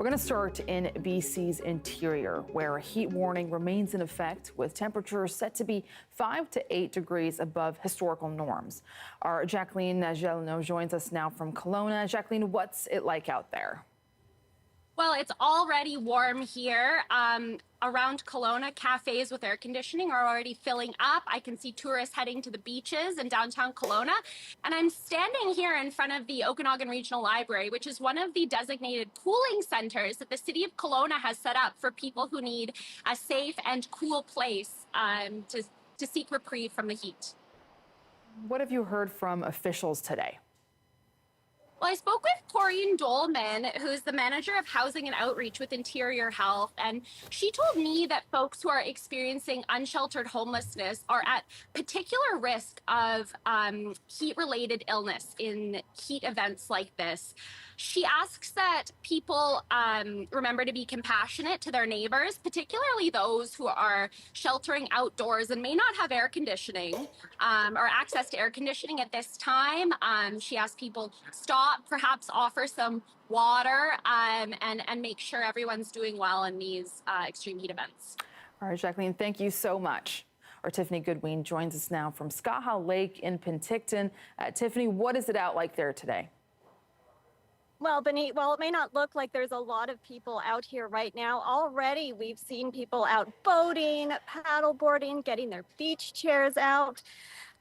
We're going to start in BC's interior, where a heat warning remains in effect with temperatures set to be 5 to 8 degrees above historical norms. Our Jacqueline Gelno joins us now from Kelowna. Jacqueline, what's it like out there? Well, it's already warm here. Around Kelowna, cafes with air conditioning are already filling up. I can see tourists heading to the beaches in downtown Kelowna. And I'm standing here in front of the Okanagan Regional Library, which is one of the designated cooling centers that the city of Kelowna has set up for people who need a safe and cool place to seek reprieve from the heat. What have you heard from officials today? Well, I spoke with Corrine Dolman, who's the manager of housing and outreach with Interior Health, and she told me that folks who are experiencing unsheltered homelessness are at particular risk of heat-related illness in heat events like this. She asks that people remember to be compassionate to their neighbors, particularly those who are sheltering outdoors and may not have air conditioning or access to air conditioning at this time. She asks people stop, perhaps offer some water, and make sure everyone's doing well in these extreme heat events. All right, Jacqueline, thank you so much. Our Tiffany Goodwin joins us now from Skaha Lake in Penticton. Tiffany, what is it out like there today? Well, Benit, while it may not look like there's a lot of people out here right now, already we've seen people out boating, paddleboarding, getting their beach chairs out.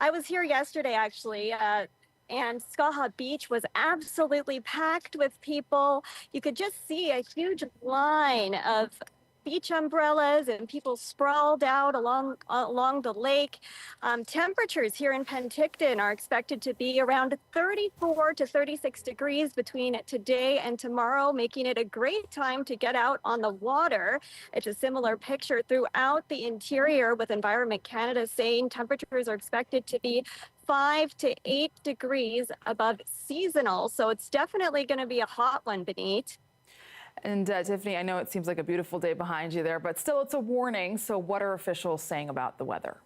I was here yesterday, actually, and Skaha Beach was absolutely packed with people. You could just see a huge line of beach umbrellas and people sprawled out along the lake. Temperatures here in Penticton are expected to be around 34 to 36 degrees between today and tomorrow, making it a great time to get out on the water. It's a similar picture throughout the interior, with Environment Canada saying temperatures are expected to be 5 to 8 degrees above seasonal. So it's definitely going to be a hot one, Benit. And Tiffany, I know it seems like a beautiful day behind you there, but still it's a warning. So what are officials saying about the weather?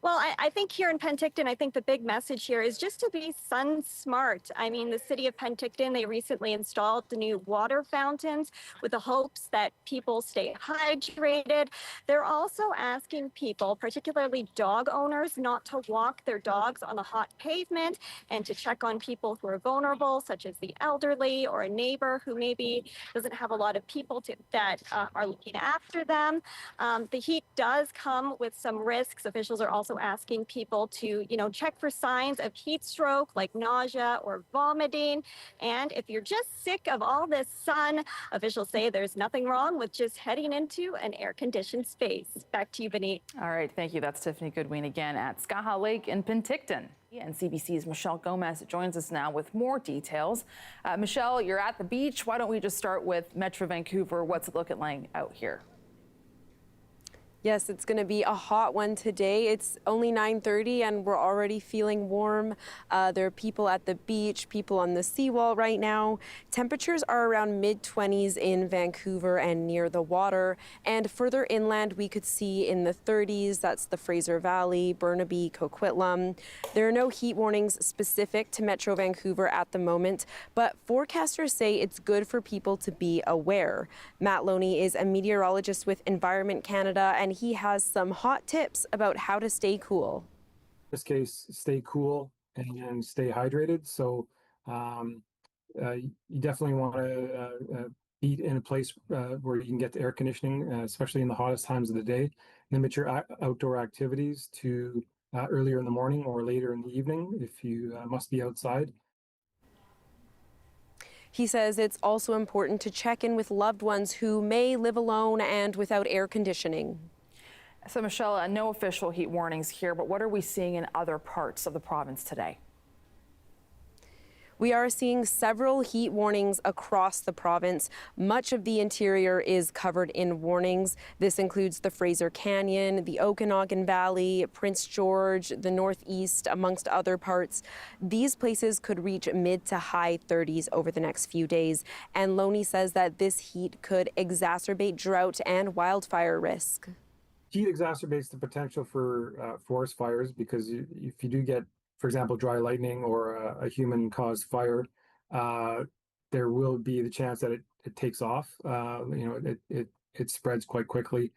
Well, I think here in Penticton, I think the big message here is just to be sun smart. I mean, the city of Penticton, they recently installed the new water fountains with the hopes that people stay hydrated. They're also asking people, particularly dog owners, not to walk their dogs on the hot pavement and to check on people who are vulnerable, such as the elderly or a neighbor who maybe doesn't have a lot of people that are looking after them. The heat does come with some risks. Officials are also asking people to, check for signs of heat stroke like nausea or vomiting. And if you're just sick of all this sun, officials say there's nothing wrong with just heading into an air-conditioned space. Back to you, Benit. All right, thank you. That's Tiffany Goodwin again at Skaha Lake in Penticton. And CBC's Michelle Gomez joins us now with more details. Michelle, you're at the beach. Why don't we just start with Metro Vancouver? What's it looking like out here? Yes, it's going to be a hot one today. It's only 9:30 and we're already feeling warm. There are people at the beach, people on the seawall right now. Temperatures are around mid-20s in Vancouver and near the water. And further inland, we could see in the 30s. That's the Fraser Valley, Burnaby, Coquitlam. There are no heat warnings specific to Metro Vancouver at the moment, but forecasters say it's good for people to be aware. Matt Loney is a meteorologist with Environment Canada, and he has some hot tips about how to stay cool. In this case, stay cool and stay hydrated. So you definitely want to be in a place where you can get the air conditioning, especially in the hottest times of the day. Limit your outdoor activities to earlier in the morning or later in the evening if you must be outside. He says it's also important to check in with loved ones who may live alone and without air conditioning. So, Michelle, no official heat warnings here, but what are we seeing in other parts of the province today? We are seeing several heat warnings across the province. Much of the interior is covered in warnings. This includes the Fraser Canyon, the Okanagan Valley, Prince George, the Northeast, amongst other parts. These places could reach mid to high 30s over the next few days. And Loney says that this heat could exacerbate drought and wildfire risk. Heat exacerbates the potential for forest fires because if you do get, for example, dry lightning or a human-caused fire, there will be the chance that it takes off. It spreads quite quickly.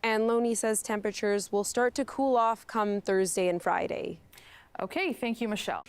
And Loney says temperatures will start to cool off come Thursday and Friday. Okay, thank you, Michelle.